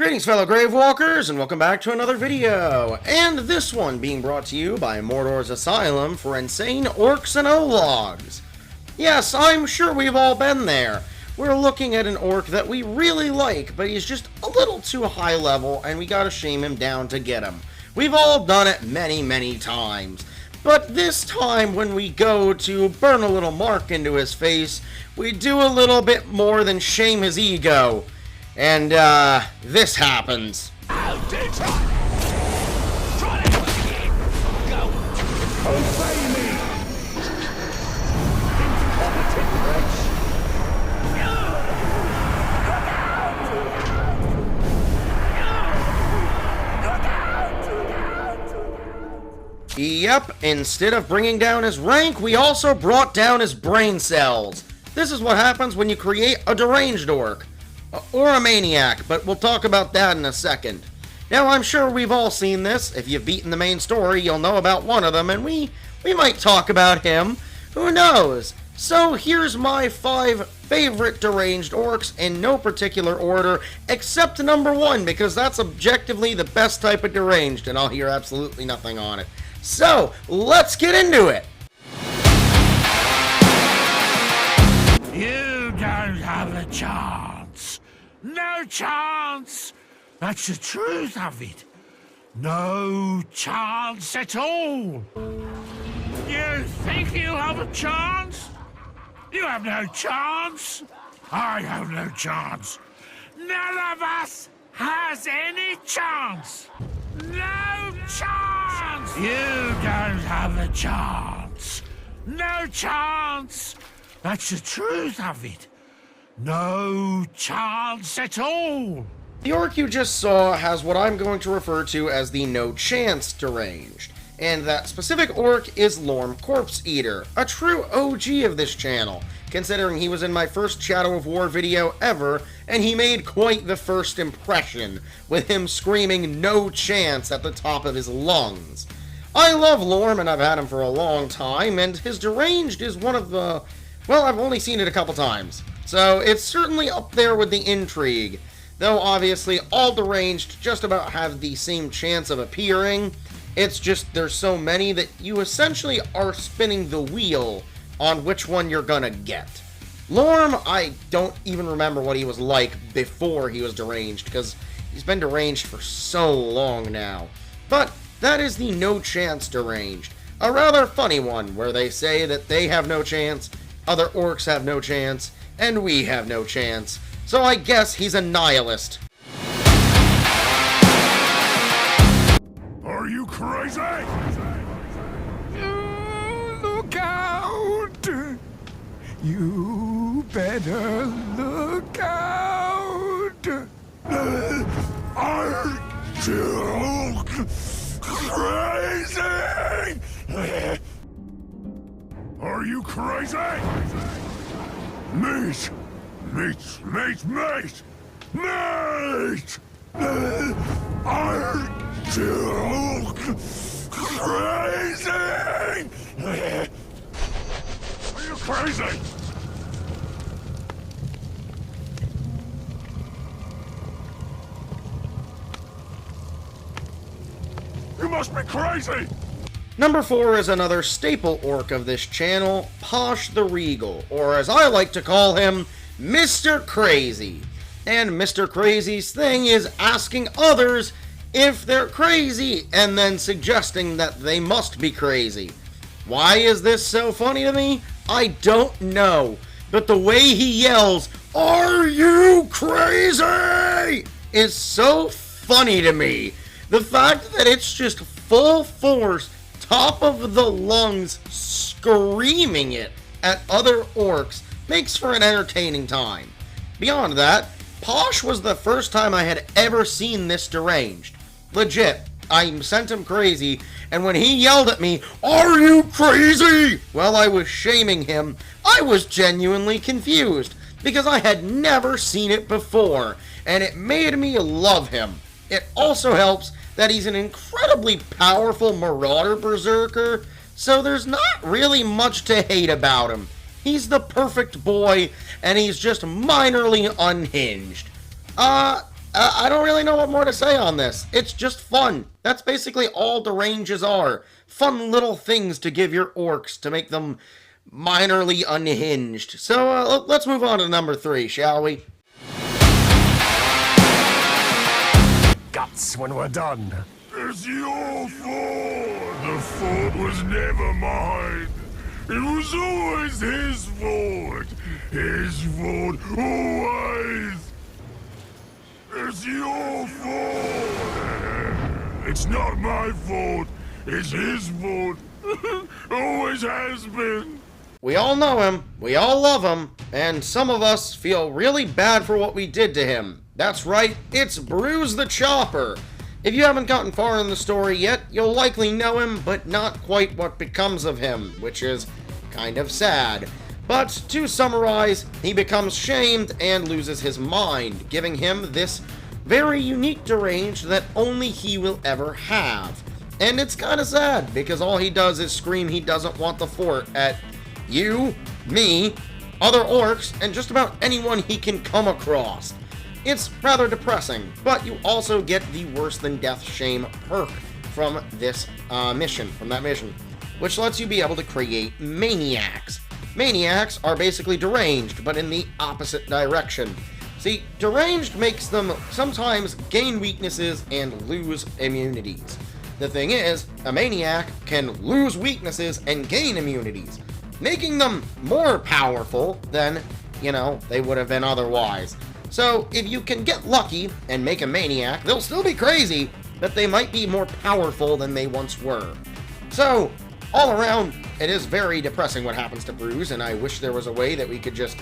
Greetings, fellow Gravewalkers, and welcome back to another video. And this one being brought to you by Mordor's Asylum for insane orcs and ologs. Yes, I'm sure we've all been there. We're looking at an orc that we really like, but he's just a little too high level, and we gotta shame him down to get him. We've all done it many, many times. But this time, when we go to burn a little mark into his face, we do a little bit more than shame his ego. And, this happens. How do try it again. Go. Obey me. Incompetent wretch. Yep, instead of bringing down his rank, we also brought down his brain cells. This is what happens when you create a deranged orc. Or a maniac, but we'll talk about that in a second. Now, I'm sure we've all seen this. If you've beaten the main story, you'll know about one of them, and we might talk about him. Who knows? So, here's my 5 favorite deranged orcs in no particular order, except number 1, because that's objectively the best type of deranged, and I'll hear absolutely nothing on it. So, let's get into it! You don't have a chance. No chance! That's the truth of it. No chance at all. You think you have a chance? You have no chance. I have no chance. None of us has any chance. No chance! You don't have a chance. No chance. That's the truth of it. No chance at all! The orc you just saw has what I'm going to refer to as the no chance deranged, and that specific orc is Lorm Corpse Eater, a true OG of this channel, considering he was in my first Shadow of War video ever, and he made quite the first impression, with him screaming no chance at the top of his lungs. I love Lorm, and I've had him for a long time, and his deranged is one of the... well, I've only seen it a couple times. So, it's certainly up there with the intrigue, though obviously all deranged just about have the same chance of appearing. It's just there's so many that you essentially are spinning the wheel on which one you're gonna get. Lorm, I don't even remember what he was like before he was deranged, because he's been deranged for so long now. But that is the no chance deranged, a rather funny one where they say that they have no chance, other orcs have no chance, and we have no chance. So I guess he's a nihilist. Are you crazy? Look out! You better look out! Aren't you crazy? Are you crazy? Meat! Meat! Meat! Meat! Meat! Aren't you crazy? Are you crazy? You must be crazy! Number 4 is another staple orc of this channel, Posh the Regal, or as I like to call him, Mr. Crazy. And Mr. Crazy's thing is asking others if they're crazy, and then suggesting that they must be crazy. Why is this so funny to me? I don't know. But the way he yells, "Are you crazy?" is so funny to me. The fact that it's just full force, top of the lungs, screaming it at other orcs makes for an entertaining time. Beyond that, Posh was the first time I had ever seen this deranged. Legit, I sent him crazy, and when he yelled at me, "Are you crazy?" while I was shaming him, I was genuinely confused, because I had never seen it before, and it made me love him. It also helps that he's an incredibly powerful marauder berserker, so there's not really much to hate about him. He's the perfect boy, and he's just minorly unhinged. I don't really know what more to say on this. It's just fun. That's basically all deranges are. Fun little things to give your orcs to make them minorly unhinged. So let's move on to number 3, shall we? Guts when we're done. It's your fault. The fault was never mine. It was always his fault. His fault, always. It's your fault. It's not my fault. It's his fault. Always has been. We all know him, we all love him, and some of us feel really bad for what we did to him. That's right, it's Bruce the Chopper. If you haven't gotten far in the story yet, you'll likely know him, but not quite what becomes of him, which is kind of sad. But to summarize, he becomes shamed and loses his mind, giving him this very unique deranged that only he will ever have. And it's kind of sad, because all he does is scream he doesn't want the fort at you, me, other orcs, and just about anyone he can come across. It's rather depressing, but you also get the worse than death shame perk from this mission, which lets you be able to create maniacs. Maniacs are basically deranged, but in the opposite direction. See, deranged makes them sometimes gain weaknesses and lose immunities. The thing is, a maniac can lose weaknesses and gain immunities, making them more powerful than, they would have been otherwise. So, if you can get lucky and make a maniac, they'll still be crazy, but they might be more powerful than they once were. So, all around, it is very depressing what happens to Bruce, and I wish there was a way that we could just,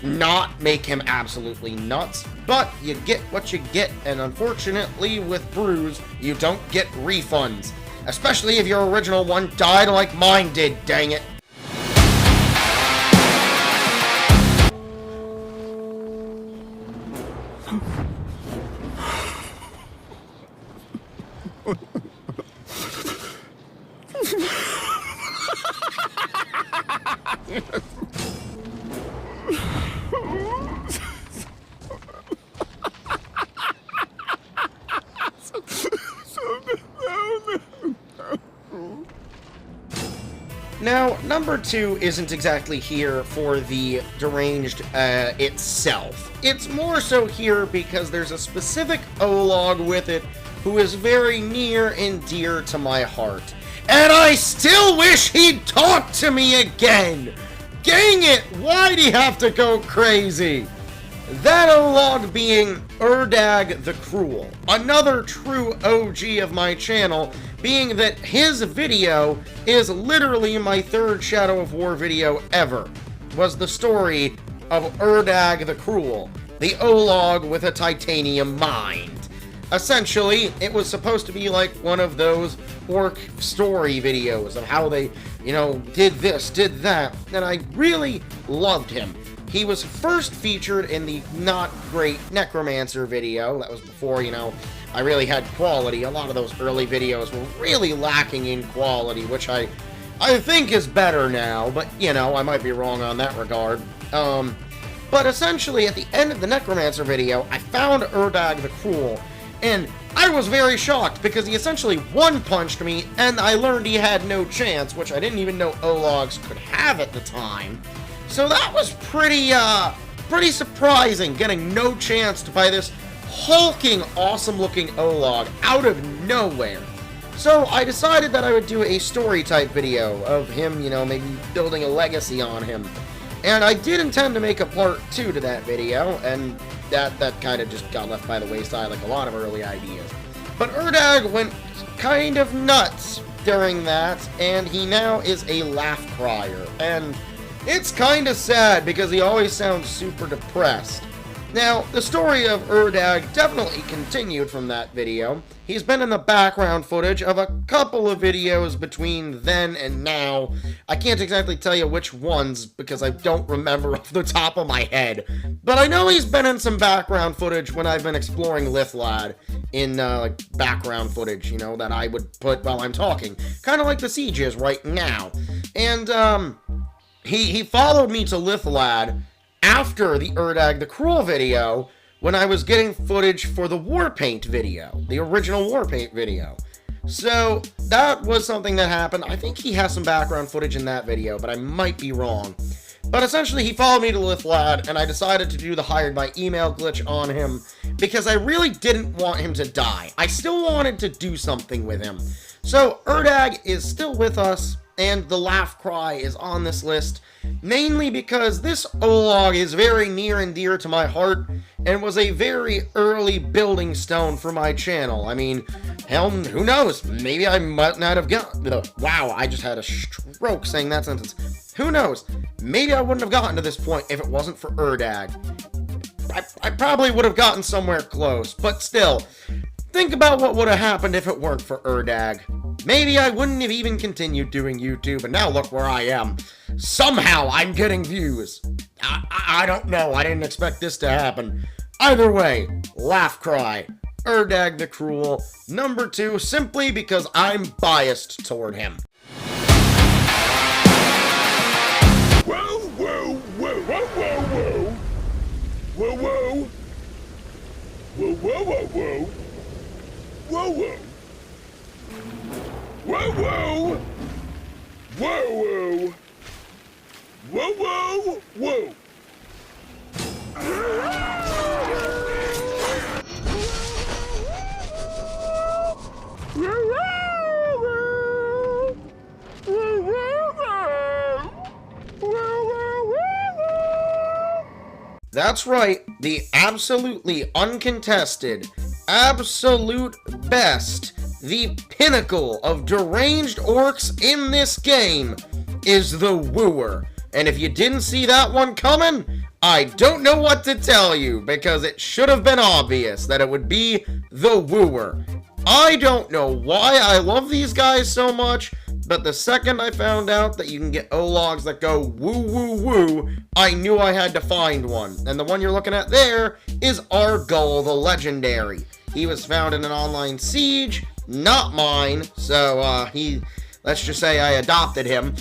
not make him absolutely nuts. But you get what you get, and unfortunately with Bruce, you don't get refunds. Especially if your original one died like mine did, dang it. Now, number 2 isn't exactly here for the deranged itself. It's more so here because there's a specific O-Log with it who is very near and dear to my heart. And I still wish he'd talk to me again! Dang it! Why'd he have to go crazy? That O-Log being Erdag the Cruel, another true OG of my channel, being that his video is literally my 3rd Shadow of War video ever, was the story of Erdag the Cruel, the O-Log with a titanium mind. Essentially, it was supposed to be like one of those orc story videos of how they, did this, did that, and I really loved him. He was first featured in the not great Necromancer video. That was before, I really had quality. A lot of those early videos were really lacking in quality, which I think is better now, but, I might be wrong on that regard. But essentially, at the end of the Necromancer video, I found Erdag the Cruel, and I was very shocked because he essentially one-punched me, and I learned he had no chance, which I didn't even know O-Logs could have at the time. So that was pretty surprising, getting no chance by this hulking, awesome-looking O-Log out of nowhere. So I decided that I would do a story-type video of him, maybe building a legacy on him. And I did intend to make a part 2 to that video, and that kind of just got left by the wayside like a lot of early ideas. But Erdag went kind of nuts during that, and he now is a laugh crier. And it's kind of sad because he always sounds super depressed. Now, the story of Erdag definitely continued from that video. He's been in the background footage of a couple of videos between then and now. I can't exactly tell you which ones because I don't remember off the top of my head. But I know he's been in some background footage when I've been exploring Lithlad in background footage, that I would put while I'm talking. Kind of like the Siege is right now. And, he followed me to Lithlad after the Erdag the Cruel video, when I was getting footage for the Warpaint video, the original Warpaint video. So that was something that happened. I think he has some background footage in that video, but I might be wrong. But essentially, he followed me to Lithlad, and I decided to do the hired by email glitch on him because I really didn't want him to die. I still wanted to do something with him. So Erdag is still with us, and the laugh cry is on this list, mainly because this Olog is very near and dear to my heart, and was a very early building stone for my channel. I mean, hell, who knows? Maybe I might not have gotten... Wow, I just had a stroke saying that sentence. Who knows? Maybe I wouldn't have gotten to this point if it wasn't for Erdag. I probably would have gotten somewhere close, but still, think about what would have happened if it weren't for Erdag. Maybe I wouldn't have even continued doing YouTube, and now look where I am. Somehow I'm getting views. I don't know, I didn't expect this to happen. Either way, laugh cry. Erdag the Cruel, number 2, simply because I'm biased toward him. Whoa, whoa, whoa, whoa, whoa, whoa, whoa, whoa, whoa, whoa, whoa, whoa, whoa, whoa, whoa, whoa, whoa, whoa, whoa, whoa. That's right, the absolutely uncontested, absolute best, the pinnacle of deranged orcs in this game is the Wooer. And if you didn't see that one coming, I don't know what to tell you, because it should have been obvious that it would be the Wooer. I don't know why I love these guys so much, but the second I found out that you can get Ologs that go woo woo woo, I knew I had to find one. And the one you're looking at there is Argul the Legendary. He was found in an online siege, not mine, so let's just say I adopted him.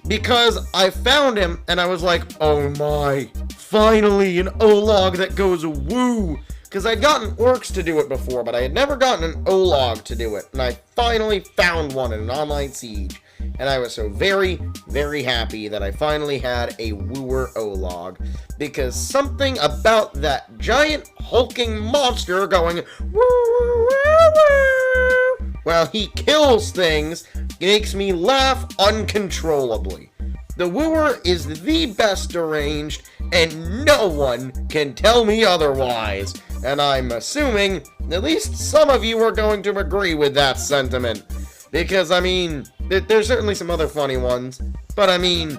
Because I found him and I was like, oh my, finally an Olog that goes woo. Because I'd gotten orcs to do it before, but I had never gotten an Olog to do it. And I finally found one in an online siege. And I was so very, very happy that I finally had a Wooer Olog. Because something about that giant hulking monster going woo woo woo woo, while he kills things, makes me laugh uncontrollably. The Wooer is the best deranged, and no one can tell me otherwise. And I'm assuming at least some of you are going to agree with that sentiment. Because, I mean, there's certainly some other funny ones, but I mean,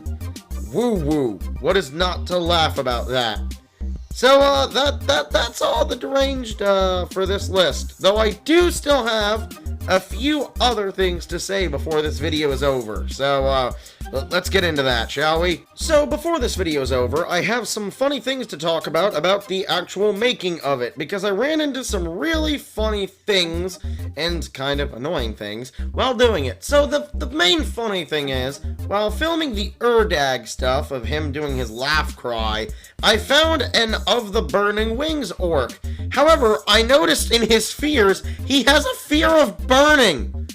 woo-woo. What is not to laugh about that? So, that's all the deranged, for this list. Though I do still have a few other things to say before this video is over. So, let's get into that, shall we? So, before this video is over, I have some funny things to talk about the actual making of it, because I ran into some really funny things, and kind of annoying things, while doing it. So, the main funny thing is, while filming the Erdag stuff of him doing his laugh cry, I found an Of the Burning Wings orc. However, I noticed in his fears, he has a fear of burning.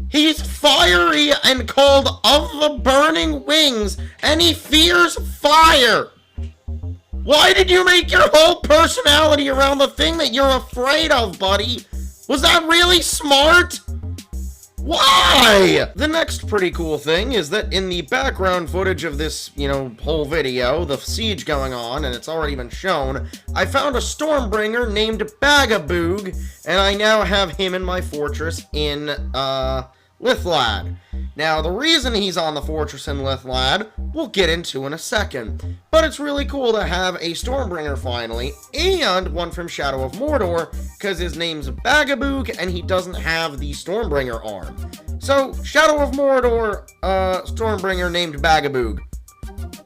He's fiery and called Of the Burning Wings, and he fears fire. Why did you make your whole personality around the thing that you're afraid of, buddy? Was that really smart? Why? The next pretty cool thing is that in the background footage of this, whole video, the siege going on, and it's already been shown, I found a Stormbringer named Bagaboog, and I now have him in my fortress in, Lithlad. Now, the reason he's on the fortress in Lithlad, we'll get into in a second. But it's really cool to have a Stormbringer finally, and one from Shadow of Mordor, because his name's Bagaboog, and he doesn't have the Stormbringer arm. So, Shadow of Mordor, Stormbringer named Bagaboog.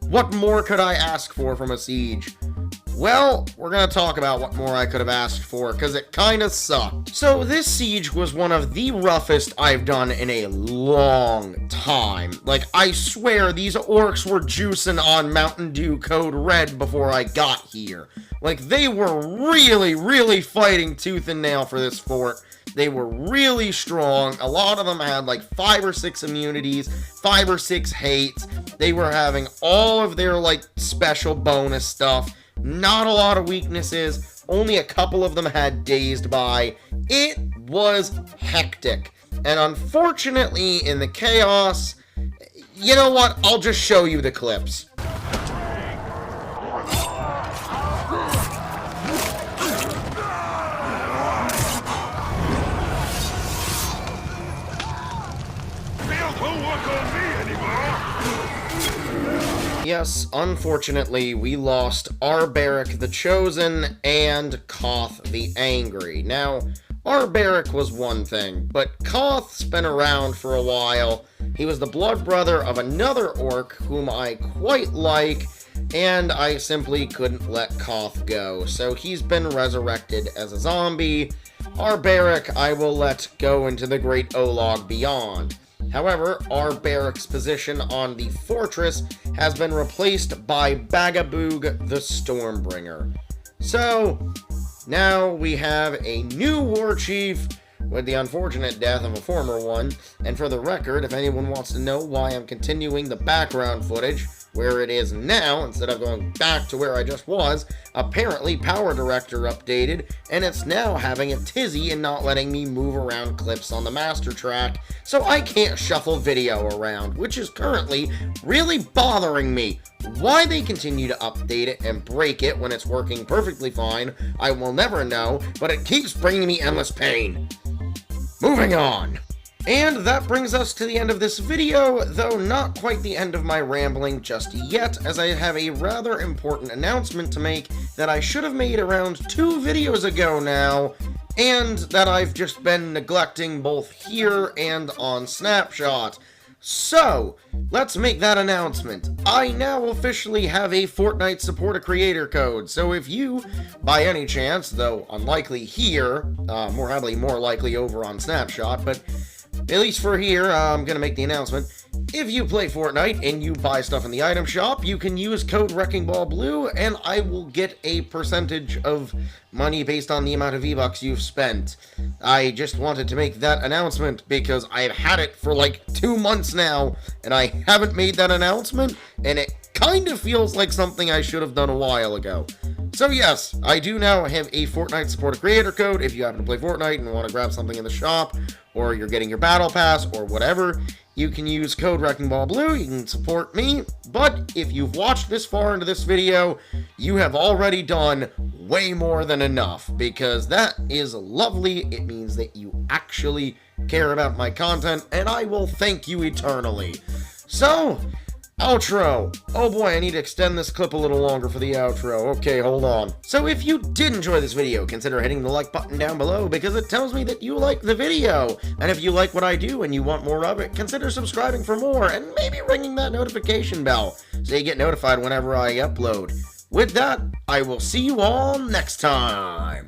What more could I ask for from a siege? Well, we're gonna talk about what more I could have asked for, because it kinda sucked. So this siege was one of the roughest I've done in a long time. Like, I swear, these orcs were juicing on Mountain Dew Code Red before I got here. Like, they were really fighting tooth and nail for this fort. They were really strong. A lot of them had like 5 or 6 immunities, 5 or 6 hates. They were having all of their like special bonus stuff. Not a lot of weaknesses. Only a couple of them had dazed by. It was hectic. And unfortunately, in the chaos, you know what? I'll just show you the clips. Yes, unfortunately, we lost Arberic the Chosen and Koth the Angry. Now, Arberic was one thing, but Koth's been around for a while. He was the blood brother of another orc whom I quite like, and I simply couldn't let Koth go. So he's been resurrected as a zombie. Arberic I will let go into the Great Olog beyond. However, Arberic's position on the fortress has been replaced by Bagaboog the Stormbringer. So, now we have a new war chief with the unfortunate death of a former one. And for the record, if anyone wants to know why I'm continuing the background footage where it is now, instead of going back to where I just was, apparently Power Director updated, and it's now having a tizzy and not letting me move around clips on the master track, so I can't shuffle video around, which is currently really bothering me. Why they continue to update it and break it when it's working perfectly fine, I will never know, but it keeps bringing me endless pain. Moving on. And that brings us to the end of this video, though not quite the end of my rambling just yet, as I have a rather important announcement to make that I should have made around 2 videos ago now, and that I've just been neglecting both here and on Snapshot. So, let's make that announcement. I now officially have a Fortnite Support a Creator code, so if you, by any chance, though unlikely here, more likely over on Snapshot, but at least for here, I'm gonna make the announcement. If you play Fortnite and you buy stuff in the item shop, you can use code Wrecking Ball Blue, and I will get a percentage of money based on the amount of V-Bucks you've spent. I just wanted to make that announcement because I've had it for like 2 months now, and I haven't made that announcement, and it kind of feels like something I should have done a while ago. So yes, I do now have a Fortnite Support a Creator code. If you happen to play Fortnite and want to grab something in the shop, or you're getting your Battle Pass, or whatever, you can use code Wrecking Ball Blue. You can support me. But if you've watched this far into this video, you have already done way more than enough, because that is lovely. It means that you actually care about my content, and I will thank you eternally. So, outro. Oh boy, I need to extend this clip a little longer for the outro. Okay, hold on. So if you did enjoy this video, consider hitting the like button down below, because it tells me that you like the video. And if you like what I do and you want more of it, consider subscribing for more, and maybe ringing that notification bell so you get notified whenever I upload. With that, I will see you all next time.